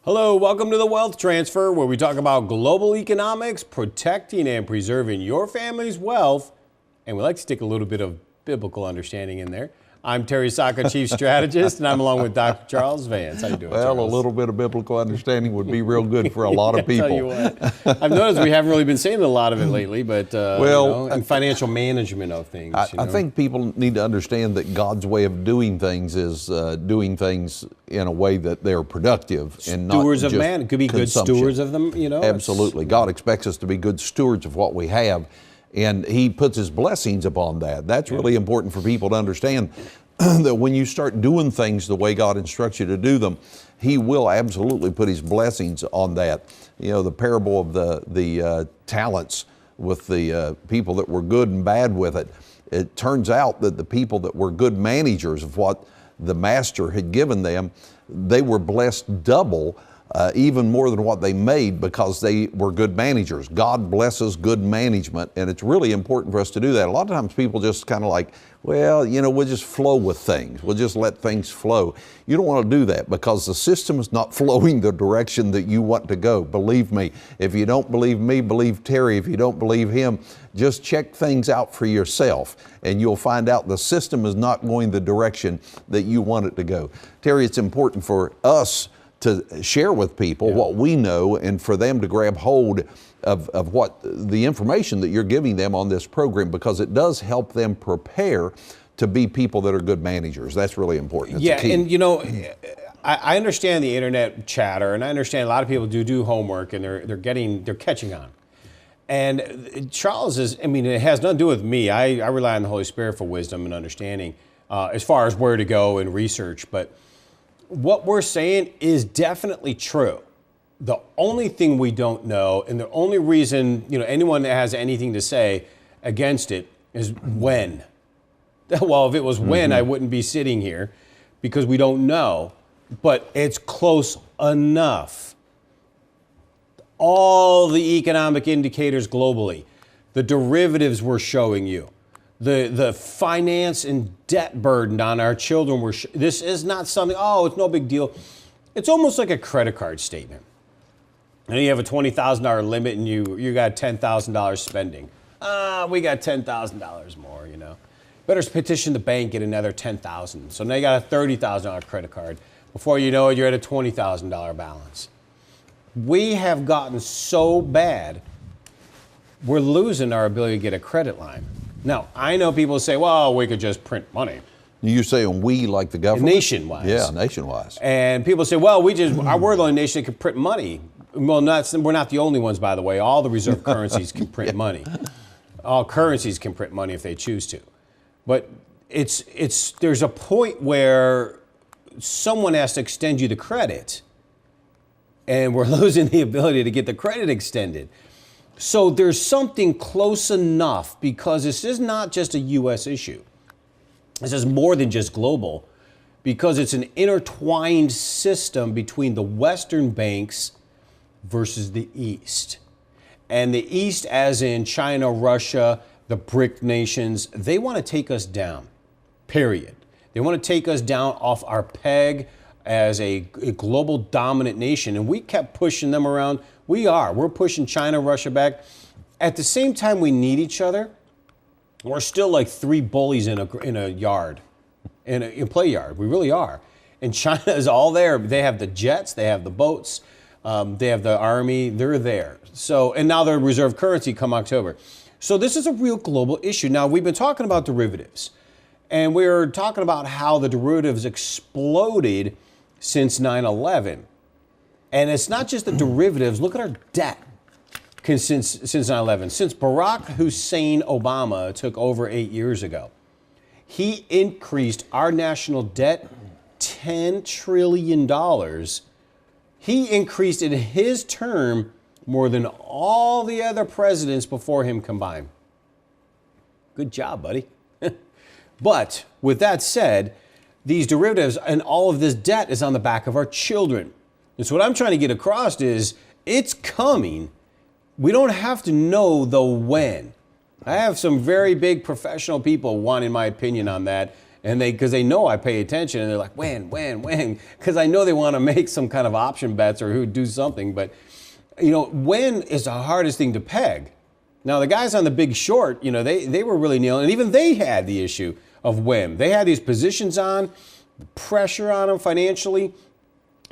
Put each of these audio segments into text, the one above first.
Hello, welcome to the Wealth Transfer, where we talk about global economics, protecting and preserving your family's wealth, and we like to stick a little bit of biblical understanding in there. I'm Terry Sacka, Chief Strategist, and I'm along with Dr. Charles Vance. How you doing, Well, Charles? a little bit of biblical understanding would be real good for a lot of people. Tell you what, I've noticed we haven't really been saying a lot of it lately, but and financial management of things. I think people need to understand that God's way of doing things is doing things in a way that they're productive and not stewards of just man. It could be consumption. good stewards of them. Absolutely, God expects us to be good stewards of what we have, and He puts His blessings upon that. That's really important for people to understand. That when you start doing things the way God instructs you to do them, He will absolutely put His blessings on that. You know, the parable of the talents with the people that were good and bad with it. It turns out that the people that were good managers of what the master had given them, they were blessed double, even more than what they made, because they were good managers. God blesses good management, and it's really important for us to do that. A lot of times people just kind of like, well, you know, we'll just flow with things. We'll just let things flow. You don't want to do that, because the system is not flowing the direction that you want to go. Believe me. If you don't believe me, believe Terry. If you don't believe him, just check things out for yourself, and you'll find out the system is not going the direction that you want it to go. Terry, it's important for us to share with people what we know, and for them to grab hold of what the information that you're giving them on this program, because it does help them prepare to be people that are good managers. That's really important. It's a key. And you know, I understand the internet chatter, and I understand a lot of people do homework, and they're catching on. And Charles it has nothing to do with me. I rely on the Holy Spirit for wisdom and understanding as far as where to go and research. But what we're saying is definitely true. The only thing we don't know, and the only reason anyone that has anything to say against it, is when. Well, if it was when, I wouldn't be sitting here, because we don't know. But it's close enough. All the economic indicators globally, the derivatives we're showing you, the finance and debt burden on our children, this is not something, it's no big deal. It's almost like a credit card statement. And you have a $20,000 limit, and you got $10,000 spending. We got $10,000 more, Better petition the bank, get another $10,000. So now you got a $30,000 credit card. Before you know it, you're at a $20,000 balance. We have gotten so bad, we're losing our ability to get a credit line. Now, I know people say, well, we could just print money. You say we like the government? Nationwide. Yeah, nationwide. And people say, well, we're the only nation that can print money. Well, we're not the only ones, by the way. All the reserve currencies can print money. All currencies can print money if they choose to. But there's a point where someone has to extend you the credit, and we're losing the ability to get the credit extended. So there's something close enough, because this is not just a U.S. issue. This is more than just global, because it's an intertwined system between the Western banks versus the East. And the East, as in China, Russia, the BRIC nations, they want to take us down, period. They want to take us down off our peg as a global dominant nation. And we kept pushing them around. We're pushing China, Russia back. At the same time, we need each other. We're still like three bullies in a yard, in a play yard. We really are. And China is all there. They have the jets, they have the boats, they have the army, they're there. So, and now they're reserve currency come October. So this is a real global issue. Now, we've been talking about derivatives, and we're talking about how the derivatives exploded since 9/11. And it's not just the derivatives. Look at our debt since 9/11. Since Barack Hussein Obama took over 8 years ago, he increased our national debt $10 trillion. He increased in his term more than all the other presidents before him combined. Good job, buddy. But with that said, these derivatives and all of this debt is on the back of our children. And so what I'm trying to get across is it's coming. We don't have to know the when. I have some very big professional people wanting my opinion on that. And because they know I pay attention, and they're like, when? Because I know they want to make some kind of option bets or who do something. But, when is the hardest thing to peg? Now, the guys on the Big Short, they were really nailing, and even they had the issue of when. They had these positions on, pressure on them financially.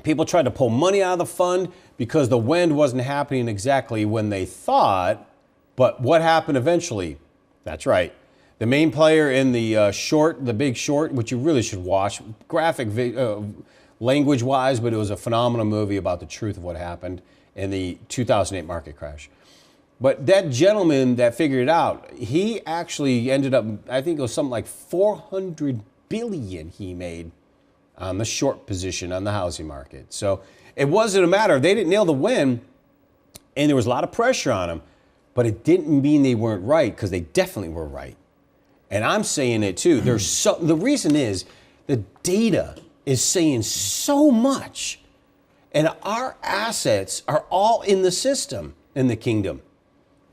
People tried to pull money out of the fund because the wind wasn't happening exactly when they thought. But what happened eventually? That's right. The main player in the short, the Big Short, which you really should watch, graphic language-wise, but it was a phenomenal movie about the truth of what happened in the 2008 market crash. But that gentleman that figured it out, he actually ended up, I think it was something like $400 billion he made on the short position on the housing market. So it wasn't a matter of, they didn't nail the win, and there was a lot of pressure on them, but it didn't mean they weren't right, because they definitely were right. And I'm saying it too. The reason is the data is saying so much, and our assets are all in the system in the kingdom.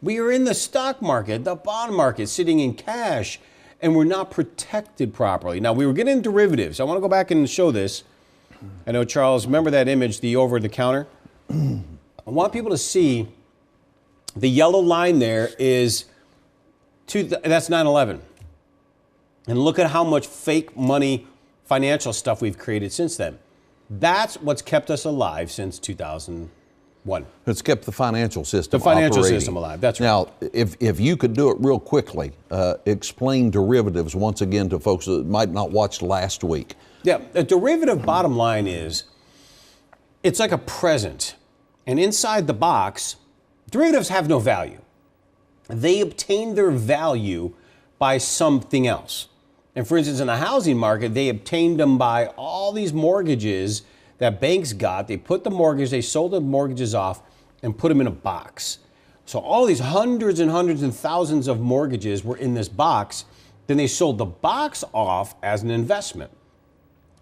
We are in the stock market, the bond market, sitting in cash, and we're not protected properly. Now, we were getting derivatives. I want to go back and show this. I know, Charles, remember that image, the over-the-counter? I want people to see the yellow line there is, that's 9/11. And look at how much fake money, financial stuff we've created since then. That's what's kept us alive since 2001. It's kept the financial system system alive, that's right. Now, if you could do it real quickly, explain derivatives once again to folks that might not watch last week. Yeah, the derivative bottom line is, it's like a present. And inside the box, derivatives have no value. They obtain their value by something else. And for instance, in the housing market, they obtained them by all these mortgages that banks got. They put the mortgage, they sold the mortgages off and put them in a box. So all these hundreds and hundreds and thousands of mortgages were in this box. Then they sold the box off as an investment.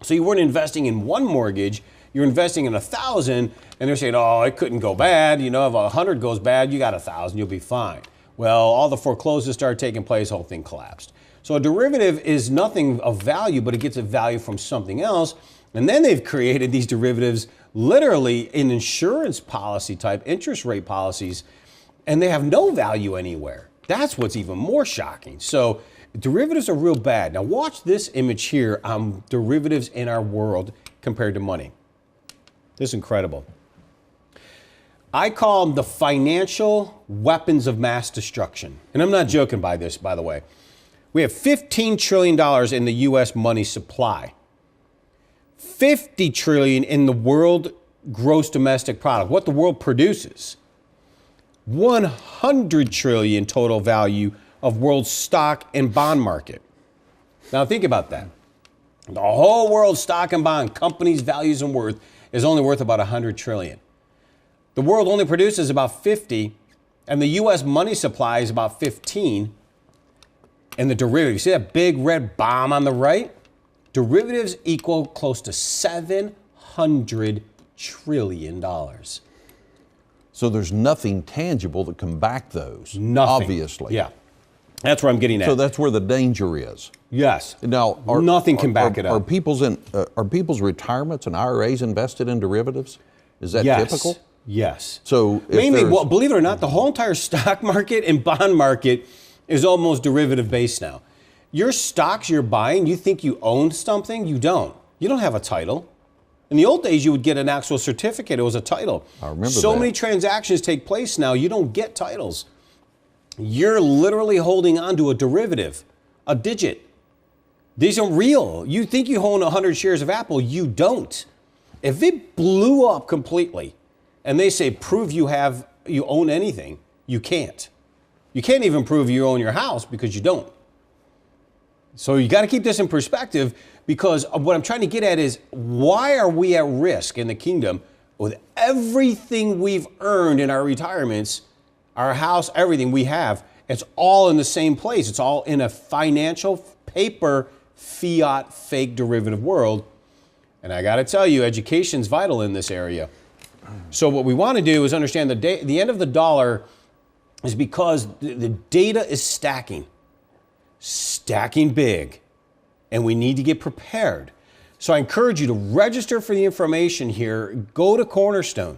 So you weren't investing in one mortgage, you're investing in 1,000, and they're saying, oh, it couldn't go bad. If 100 goes bad, you got 1,000, you'll be fine. Well, all the foreclosures started taking place, the whole thing collapsed. So a derivative is nothing of value, but it gets a value from something else. And then they've created these derivatives literally in insurance policy type interest rate policies, and they have no value anywhere. That's what's even more shocking. So derivatives are real bad. Now watch this image here on derivatives in our world compared to money. This is incredible. I call them the financial weapons of mass destruction. And I'm not joking by this, by the way. We have $15 trillion in the U.S. money supply. 50 trillion in the world gross domestic product, what the world produces. 100 trillion total value of world stock and bond market. Now think about that. The whole world stock and bond, companies, values, and worth is only worth about 100 trillion. The world only produces about 50, and the U.S. money supply is about 15. And the derivatives, see that big red bomb on the right? Derivatives equal close to $700 trillion. So there's nothing tangible that can back those. Nothing. Obviously. Yeah. That's where I'm getting at. So that's where the danger is. Yes. Now, nothing can back it up. Are people's retirements and IRAs invested in derivatives? Is that typical? Yes. So mainly, well, believe it or not, the whole entire stock market and bond market is almost derivative based now. Your stocks you're buying, you think you own something, you don't. You don't have a title. In the old days, you would get an actual certificate. It was a title. I remember so that. many transactions take place now, you don't get titles. You're literally holding on to a derivative, a digit. These are real. You think you own 100 shares of Apple, you don't. If it blew up completely and they say, prove you own anything, you can't. You can't even prove you own your house because you don't. So you got to keep this in perspective, because what I'm trying to get at is, why are we at risk in the kingdom with everything we've earned in our retirements, our house, everything we have? It's all in the same place. It's all in a financial, paper, fiat, fake derivative world. And I got to tell you, education's vital in this area. So what we want to do is understand the end of the dollar is because the data is stacking big. and we need to get prepared. So I encourage you to register for the information here. Go to Cornerstone,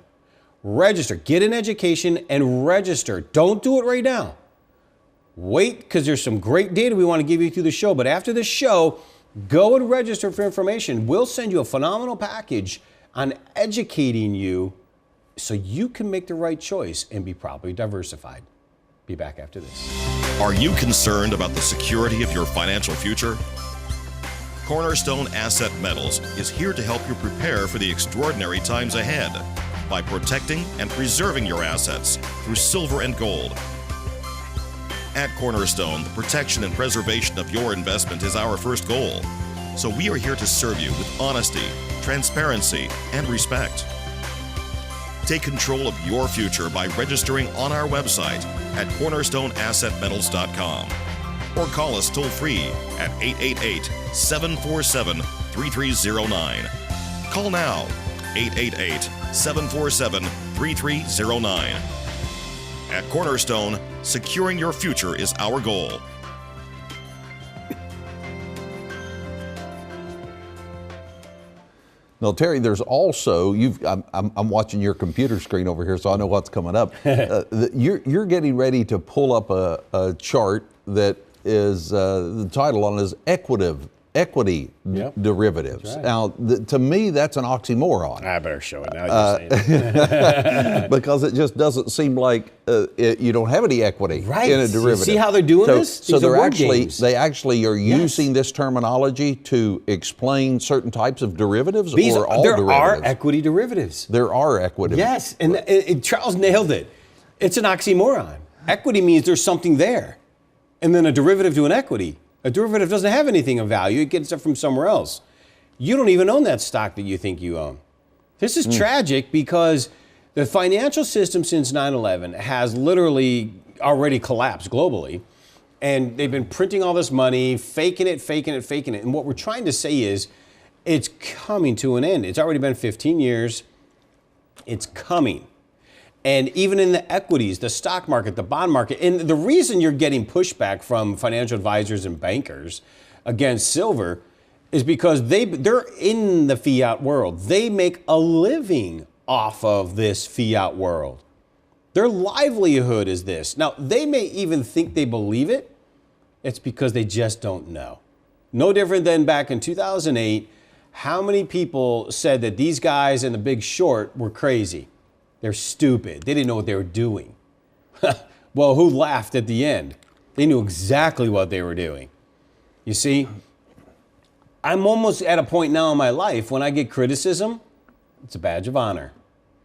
register, get an education and register. Don't do it right now. Wait, because there's some great data we want to give you through the show. But after the show, go and register for information. We'll send you a phenomenal package on educating you so you can make the right choice and be properly diversified. Be back after this. Are you concerned about the security of your financial future? Cornerstone Asset Metals is here to help you prepare for the extraordinary times ahead by protecting and preserving your assets through silver and gold. At Cornerstone, the protection and preservation of your investment is our first goal. So we are here to serve you with honesty, transparency, and respect. Take control of your future by registering on our website at cornerstoneassetmetals.com or call us toll-free at 888-747-3309. Call now, 888-747-3309. At Cornerstone, securing your future is our goal. Now, Terry, there's also, I'm watching your computer screen over here, so I know what's coming up. You're getting ready to pull up a chart that is, the title on it is equity derivatives. Right. Now, to me, that's an oxymoron. I better show it now. You're saying. Because it just doesn't seem like you don't have any equity in a derivative. See how they're doing this? So These are word they games. actually are using this terminology to explain certain types of derivatives or all there derivatives? are equity derivatives. There are equity. Yes, and Charles nailed it. It's an oxymoron. Equity means there's something there. And then a derivative to an equity. A derivative doesn't have anything of value. It gets it from somewhere else. You don't even own that stock that you think you own. This is tragic because the financial system since 9/11 has literally already collapsed globally. And they've been printing all this money, faking it. And what we're trying to say is it's coming to an end. It's already been 15 years. It's coming. And even in the equities, the stock market, the bond market, and the reason you're getting pushback from financial advisors and bankers against silver is because they're in the fiat world. They make a living off of this fiat world. Their livelihood is this. Now, they may even think they believe it. It's because they just don't know. No different than back in 2008, how many people said that these guys in The Big Short were crazy? They're stupid. They didn't know what they were doing. Well, who laughed at the end? They knew exactly what they were doing. You see, I'm almost at a point now in my life when I get criticism, it's a badge of honor.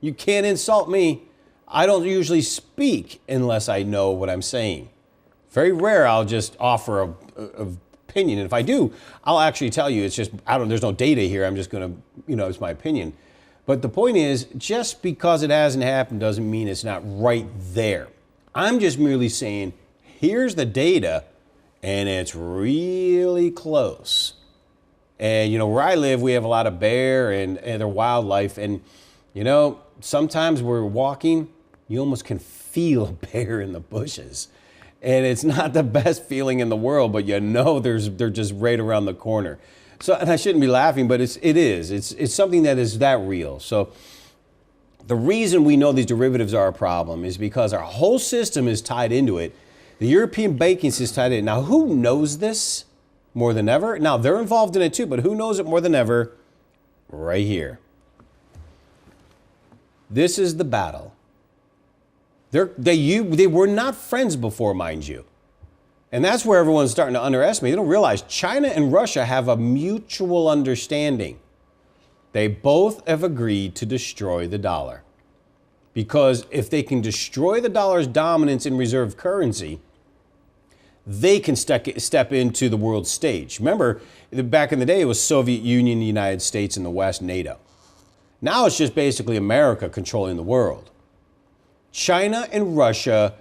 You can't insult me. I don't usually speak unless I know what I'm saying. Very rare I'll just offer a opinion. And if I do, I'll actually tell you, it's just, there's no data here. I'm just going to, it's my opinion. But the point is, just because it hasn't happened doesn't mean it's not right there. I'm just merely saying, here's the data, and it's really close. And, where I live, we have a lot of bear and other wildlife. And, sometimes we're walking, you almost can feel a bear in the bushes. And it's not the best feeling in the world, but they're just right around the corner. So, and I shouldn't be laughing, but it is. It's something that is that real. So the reason we know these derivatives are a problem is because our whole system is tied into it. The European banking system is tied in. Now, who knows this more than ever? Now, they're involved in it too, but who knows it more than ever? Right here. This is the battle. They were not friends before, mind you. And that's where everyone's starting to underestimate. They don't realize China and Russia have a mutual understanding. They both have agreed to destroy the dollar. Because if they can destroy the dollar's dominance in reserve currency, they can step into the world stage. Remember, back in the day, it was Soviet Union, the United States, and the West, NATO. Now it's just basically America controlling the world. China and Russia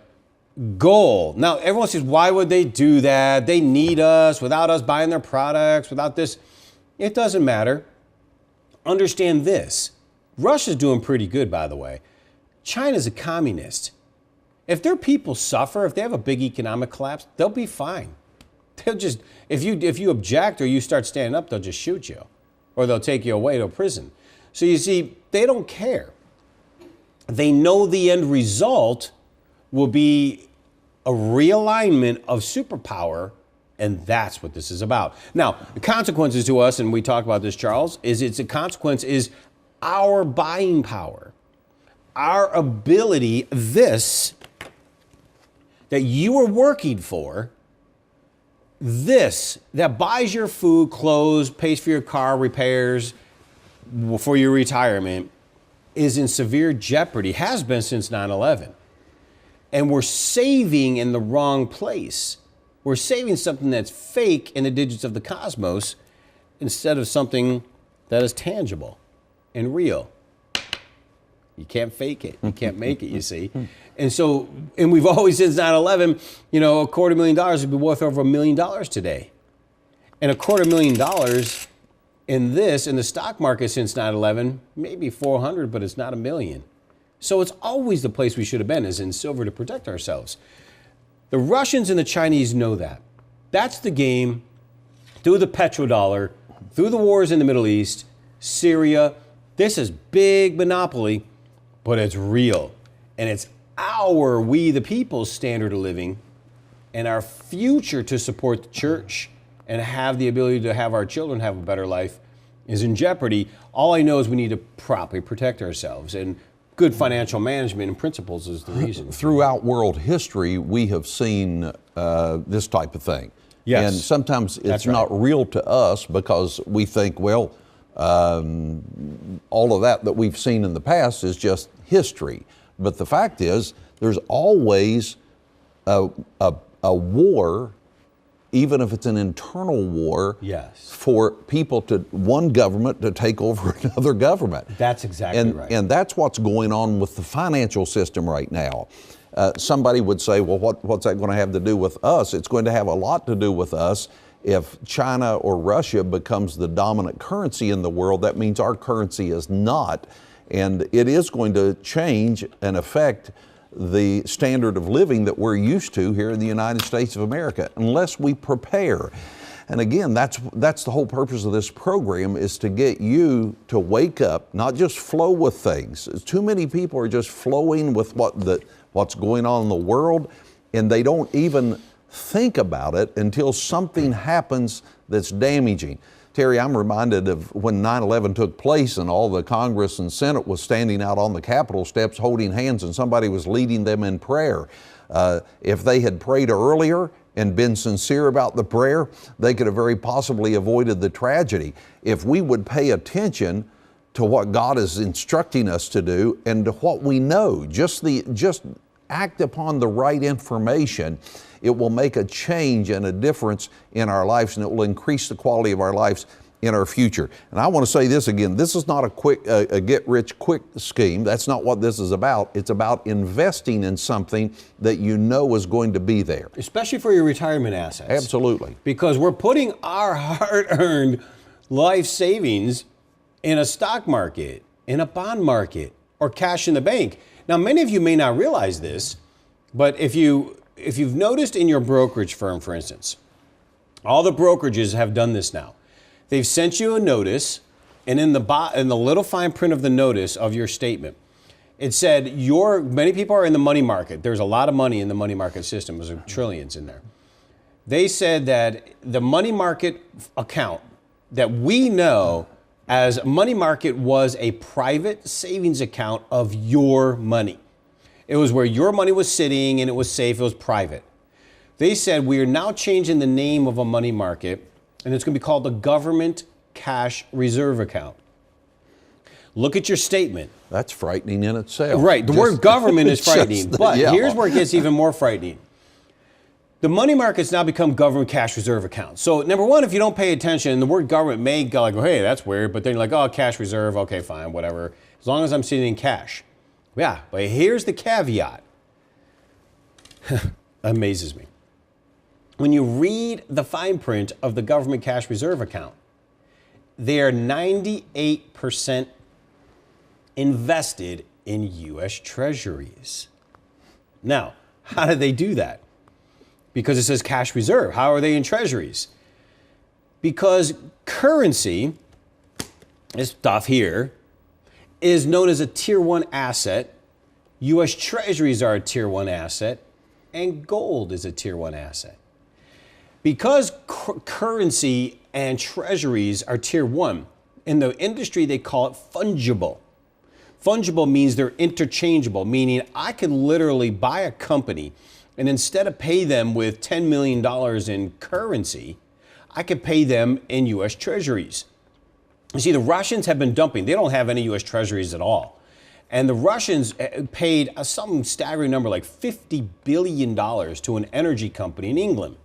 goal. Now, everyone says, why would they do that? They need us without us buying their products, without this. It doesn't matter. Understand this. Russia's doing pretty good, by the way. China's a communist. If their people suffer, if they have a big economic collapse, they'll be fine. They'll just, if you object or you start standing up, they'll just shoot you, or they'll take you away to a prison. So you see, they don't care. They know the end result will be a realignment of superpower, and that's what this is about. Now, the consequences to us, and we talk about this, Charles, the consequence is our buying power, our ability, this that you are working for, this that buys your food, clothes, pays for your car repairs, for your retirement, is in severe jeopardy, has been since 9/11. And we're saving in the wrong place. We're saving something that's fake in the digits of the cosmos instead of something that is tangible and real. You can't fake it. You can't make it, you see. And we've always, since 9/11, $250,000 would be worth over $1 million today. And $250,000 in the stock market since 9/11, maybe 400, but it's not $1 million. So it's always the place we should have been, is in silver to protect ourselves. The Russians and the Chinese know that. That's the game through the petrodollar, through the wars in the Middle East, Syria. This is big monopoly, but it's real. And it's we the people's standard of living and our future to support the church and have the ability to have our children have a better life is in jeopardy. All I know is we need to properly protect ourselves, and good financial management and principles is the reason. Throughout world history, we have seen this type of thing. Yes. And sometimes it's right. not real to us because we think, well, all of that we've seen in the past is just history. But the fact is, there's always a war, even if it's an internal war, yes, for one government to take over another government. That's exactly right. And that's what's going on with the financial system right now. Somebody would say, well, what's that going to have to do with us? It's going to have a lot to do with us. If China or Russia becomes the dominant currency in the world, that means our currency is not. And it is going to change and affect the standard of living that we're used to here in the United States of America, unless we prepare. And again, that's the whole purpose of this program, is to get you to wake up, not just flow with things. Too many people are just flowing with what's going on in the world, and they don't even think about it until something happens that's damaging. Terry, I'm reminded of when 9/11 took place and all the Congress and Senate was standing out on the Capitol steps holding hands, and somebody was leading them in prayer. If they had prayed earlier and been sincere about the prayer, they could have very possibly avoided the tragedy. If we would pay attention to what God is instructing us to do and to what we know, just act upon the right information, it will make a change and a difference in our lives, and it will increase the quality of our lives in our future. And I want to say this again, this is not a get-rich-quick scheme. That's not what this is about. It's about investing in something that you know is going to be there. Especially for your retirement assets. Absolutely. Because we're putting our hard-earned life savings in a stock market, in a bond market, or cash in the bank. Now, many of you may not realize this, but if you've noticed in your brokerage firm, for instance, all the brokerages have done this now. They've sent you a notice, and in the little fine print of the notice of your statement, it said many people are in the money market. There's a lot of money in the money market system. There's trillions in there. They said that the money market account that we know as money market was a private savings account of your money. It was where your money was sitting, and it was safe, it was private. They said, we are now changing the name of a money market, and it's going to be called the Government Cash Reserve Account. Look at your statement. That's frightening in itself. Right, the word government is frightening, but here's where it gets even more frightening. The money market's now become Government Cash Reserve Account. So number one, if you don't pay attention, the word government may go like, hey, that's weird, but then you're like, oh, cash reserve, okay, fine, whatever. As long as I'm sitting in cash. Yeah, but here's the caveat. Amazes me. When you read the fine print of the Government Cash Reserve Account, they are 98% invested in U.S. Treasuries. Now, how do they do that? because it says cash reserve. How are they in treasuries? Because currency, this stuff here, is known as a tier 1 asset. U.S. treasuries are a tier 1 asset, and gold is a tier 1 asset. Because currency and treasuries are tier 1, in the industry they call it fungible. Fungible means they're interchangeable, meaning I could literally buy a company and instead of pay them with $10 million in currency, I could pay them in U.S. treasuries. You see, the Russians have been dumping. They don't have any U.S. treasuries at all. And the Russians paid some staggering number, like $50 billion to an energy company in England.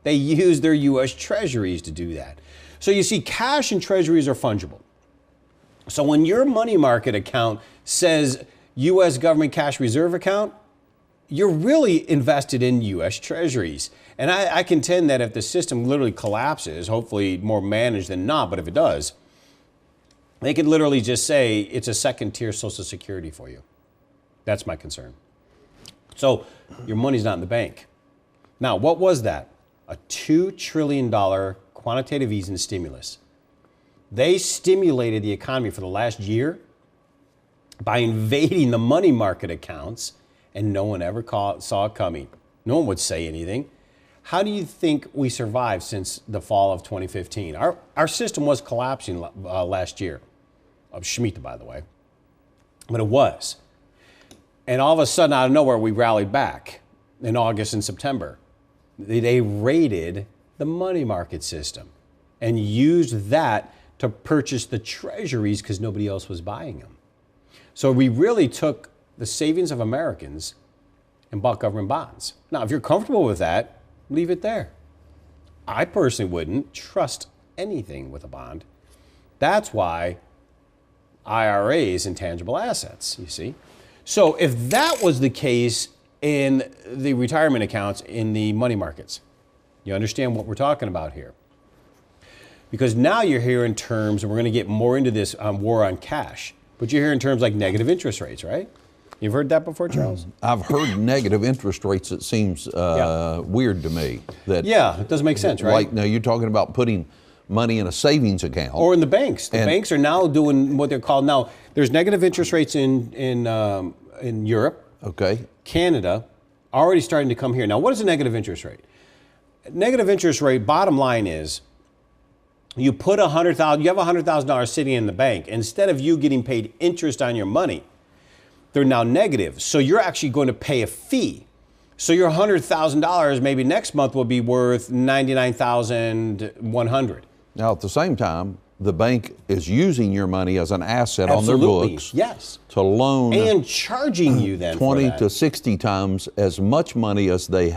They used their U.S. treasuries to do that. So you see, cash and treasuries are fungible. So when your money market account says U.S. government cash reserve account, you're really invested in U.S. treasuries. And I contend that if the system literally collapses, hopefully more managed than not, but if it does, they could literally just say it's a second tier Social Security for you. That's my concern. So your money's not in the bank. Now, what was that? A $2 trillion quantitative easing stimulus. They stimulated the economy for the last year by invading the money market accounts, and no one ever saw it coming. No one would say anything. How do you think we survived since the fall of 2015? Our system was collapsing last year. Of Shemitah, by the way. But it was. And all of a sudden, out of nowhere, we rallied back in August and September. They raided the money market system and used that to purchase the treasuries because nobody else was buying them. So we really took the savings of Americans and bought government bonds. Now, if you're comfortable with that, leave it there. I personally wouldn't trust anything with a bond. That's why IRAs, intangible assets, you see. So if that was the case in the retirement accounts in the money markets, you understand what we're talking about here. Because now you're hearing terms, and we're going to get more into this war on cash, but you're hearing terms like negative interest rates, right? You've heard that before, Charles? I've heard negative interest rates. It seems weird to me. That yeah, it doesn't make sense, right? Like, now you're talking about putting money in a savings account. Or in the banks. The banks are now doing what they're called now. There's negative interest rates in Europe. Okay. Canada, already starting to come here. Now, what is a negative interest rate? Negative interest rate, bottom line is, you put $100,000, you have $100,000 sitting in the bank. Instead of you getting paid interest on your money, they're now negative. So you're actually going to pay a fee. So your $100,000 maybe next month will be worth $99,100. Now, at the same time, the bank is using your money as an asset Absolutely. On their books. Yes. To loan. And charging you then 20 for that. to 60 times as much money as they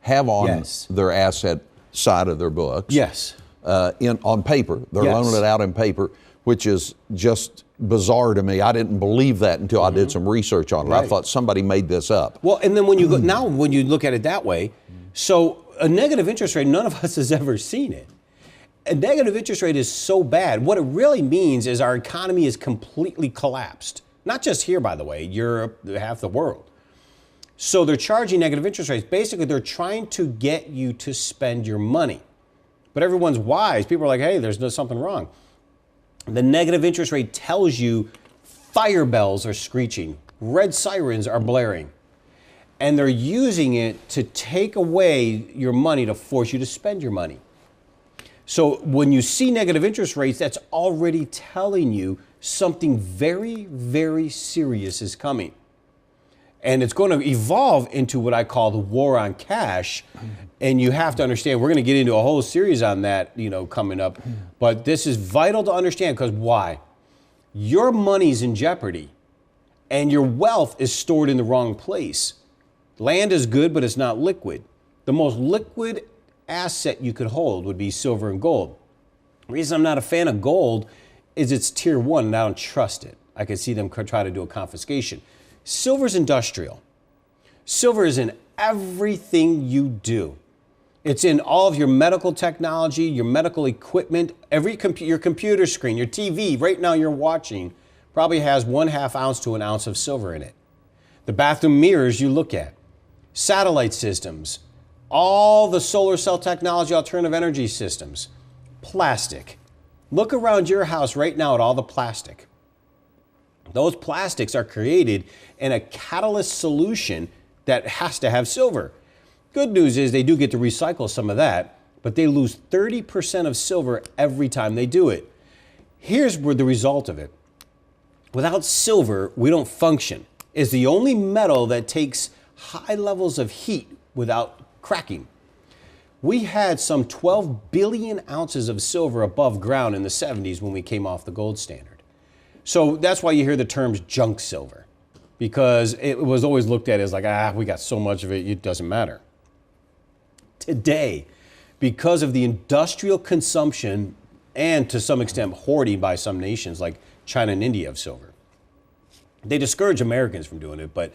have on Yes. their asset side of their books. Yes. On paper. They're Yes. loaning it out in paper, which is just bizarre to me. I didn't believe that until I did some research on it. Right. I thought somebody made this up. Well, and then when you go, now when you look at it that way, so a negative interest rate, none of us has ever seen it. A negative interest rate is so bad. What it really means is our economy is completely collapsed. Not just here, by the way, Europe, half the world. So they're charging negative interest rates. Basically, they're trying to get you to spend your money. But everyone's wise. People are like, hey, there's something wrong. The negative interest rate tells you fire bells are screeching, red sirens are blaring, and they're using it to take away your money to force you to spend your money. So when you see negative interest rates, that's already telling you something very, very serious is coming. And it's going to evolve into what I call the war on cash. And you have to understand, we're going to get into a whole series on that, coming up. But this is vital to understand, because why? Your money's in jeopardy and your wealth is stored in the wrong place. Land is good, but it's not liquid. The most liquid asset you could hold would be silver and gold. The reason I'm not a fan of gold is it's tier 1 and I don't trust it. I could see them try to do a confiscation. Silver's industrial. Silver is in everything you do. It's in all of your medical technology, your medical equipment, your computer screen, your TV, right now you're watching, probably has 1/2 ounce to 1 ounce of silver in it. The bathroom mirrors you look at, satellite systems, All the solar cell technology, alternative energy systems, plastic. Look around your house right now at all the plastic. Those plastics are created in a catalyst solution that has to have silver. Good news is they do get to recycle some of that, but they lose 30% of silver every time they do it. Here's where the result of it. Without silver, we don't function. It's the only metal that takes high levels of heat without cracking. We had some 12 billion ounces of silver above ground in the 70s when we came off the gold standard. So that's why you hear the terms junk silver, because it was always looked at as like, we got so much of it, it doesn't matter. Today, because of the industrial consumption and to some extent hoarding by some nations like China and India of silver, they discourage Americans from doing it, but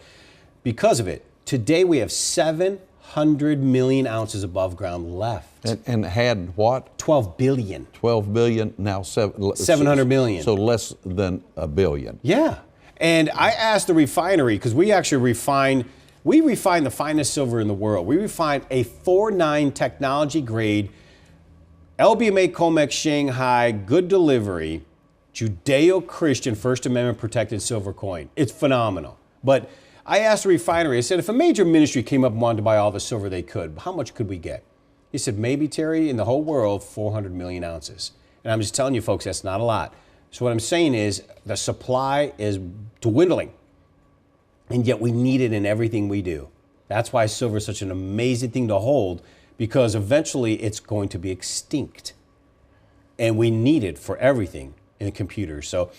because of it, today we have 700 million ounces above ground left. And had what? 12 billion. 12 billion, now 700 million. So less than a billion. Yeah. And I asked the refinery, because we actually refine the finest silver in the world. We refine a 4.9 technology grade, LBMA Comex Shanghai, good delivery, Judeo-Christian First Amendment protected silver coin. It's phenomenal. But I asked the refinery, I said, if a major ministry came up and wanted to buy all the silver they could, how much could we get? He said, maybe, Terry, in the whole world, 400 million ounces. And I'm just telling you, folks, that's not a lot. So what I'm saying is the supply is dwindling, and yet we need it in everything we do. That's why silver is such an amazing thing to hold, because eventually it's going to be extinct. And we need it for everything in computers. So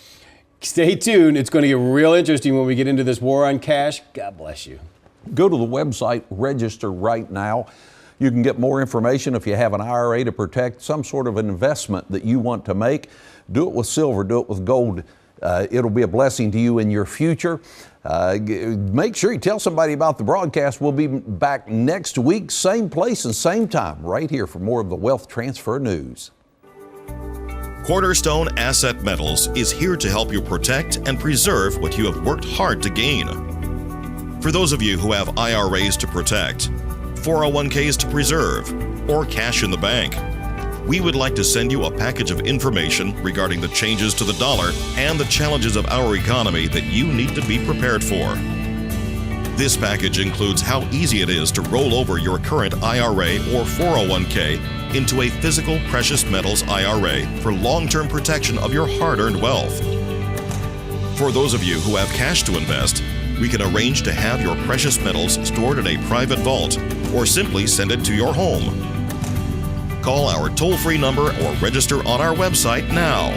stay tuned. It's going to get real interesting when we get into this war on cash. God bless you. Go to the website, register right now. You can get more information if you have an IRA to protect some sort of an investment that you want to make. Do it with silver, do it with gold. It'll be a blessing to you in your future. Make sure you tell somebody about the broadcast. We'll be back next week, same place and same time, right here for more of the Wealth Transfer News. Cornerstone Asset Metals is here to help you protect and preserve what you have worked hard to gain. For those of you who have IRAs to protect, 401ks to preserve, or cash in the bank, we would like to send you a package of information regarding the changes to the dollar and the challenges of our economy that you need to be prepared for. This package includes how easy it is to roll over your current IRA or 401k into a physical precious metals IRA for long-term protection of your hard-earned wealth. For those of you who have cash to invest, we can arrange to have your precious metals stored in a private vault or simply send it to your home. Call our toll-free number or register on our website now.